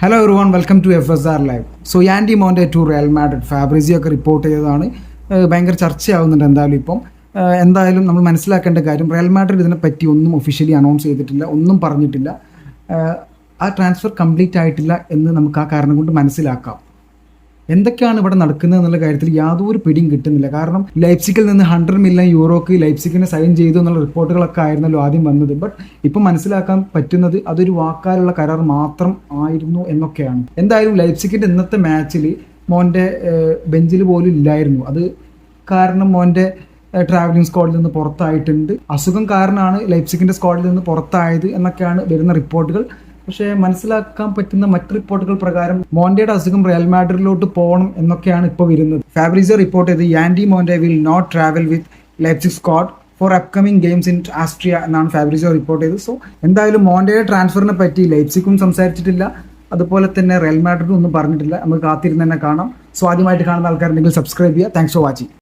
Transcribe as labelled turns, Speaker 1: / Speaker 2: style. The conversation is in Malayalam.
Speaker 1: Hello everyone, welcome to FSR live. So Yan Diomande to Real Madrid Fabrizio ഒക്കെ റിപ്പോർട്ട് ചെയ്തതാണ്. ഭയങ്കര ചർച്ചയാവുന്നുണ്ട് എന്തായാലും ഇപ്പം. എന്തായാലും നമ്മൾ മനസ്സിലാക്കേണ്ട കാര്യം, റയൽ മാഡ്രിഡ് ഇതിനെപ്പറ്റി ഒന്നും ഒഫീഷ്യലി അനൗൺസ് ചെയ്തിട്ടില്ല, ഒന്നും പറഞ്ഞിട്ടില്ല. ആ ട്രാൻസ്ഫർ കംപ്ലീറ്റ് ആയിട്ടില്ല എന്ന് നമുക്ക് ആ കാരണം കൊണ്ട് മനസ്സിലാക്കാം. എന്തൊക്കെയാണ് ഇവിടെ നടക്കുന്നത് എന്നുള്ള കാര്യത്തിൽ യാതൊരു പിടിയും കിട്ടുന്നില്ല. കാരണം ലൈപ്സിക്കിൽ നിന്ന് 100 മില്യൺ യൂറോക്ക് ലൈപ്സിക്കിനെ സൈൻ ചെയ്തു എന്നുള്ള റിപ്പോർട്ടുകളൊക്കെ ആയിരുന്നല്ലോ ആദ്യം വന്നത്. ബട്ട് ഇപ്പം മനസ്സിലാക്കാൻ പറ്റുന്നത് അതൊരു വാക്കാലുള്ള കരാർ മാത്രം ആയിരുന്നു എന്നൊക്കെയാണ്. എന്തായാലും ലൈപ്സിക്കിൻ്റെ ഇന്നത്തെ മാച്ചിൽ മോൻ്റെ ബെഞ്ചിൽ പോലും ഇല്ലായിരുന്നു. അത് കാരണം മോൻ്റെ ട്രാവലിംഗ് സ്ക്വാഡിൽ നിന്ന് പുറത്തായിട്ടുണ്ട്. അസുഖം കാരണമാണ് ലൈപ്സിക്കിൻ്റെ സ്ക്വാഡിൽ നിന്ന് പുറത്തായത് എന്നൊക്കെയാണ് വരുന്ന റിപ്പോർട്ടുകൾ. പക്ഷേ മനസ്സിലാക്കാൻ പറ്റുന്ന മറ്റ് റിപ്പോർട്ടുകൾ പ്രകാരം മോണ്ടയുടെ അസുഖം റയൽ മാഡ്രിഡിലോട്ട് പോകണം എന്നൊക്കെയാണ് ഇപ്പോൾ വരുന്നത്. ഫാബ്രിസിയോ റിപ്പോർട്ട് ചെയ്ത് Yan Diomande will not travel with Leipzig squad for upcoming games in Austria എന്നാണ് ഫാബ്രിസിയോ റിപ്പോർട്ട് ചെയ്തത്. സോ എന്തായാലും മോണ്ടയുടെ ട്രാൻസ്ഫറിനെ പറ്റി ലൈപ്സിക്കും സംസാരിച്ചിട്ടില്ല, അതുപോലെ തന്നെ റയൽ മാഡ്രിഡും ഒന്നും പറഞ്ഞിട്ടില്ല. നമുക്ക് കാത്തിരുന്ന് തന്നെ കാണാം. സോ ആദ്യമായിട്ട് കാണുന്ന ആൾക്കാരുണ്ടെങ്കിൽ സബ്സ്ക്രൈബ് ചെയ്യുക. Thanks for watching.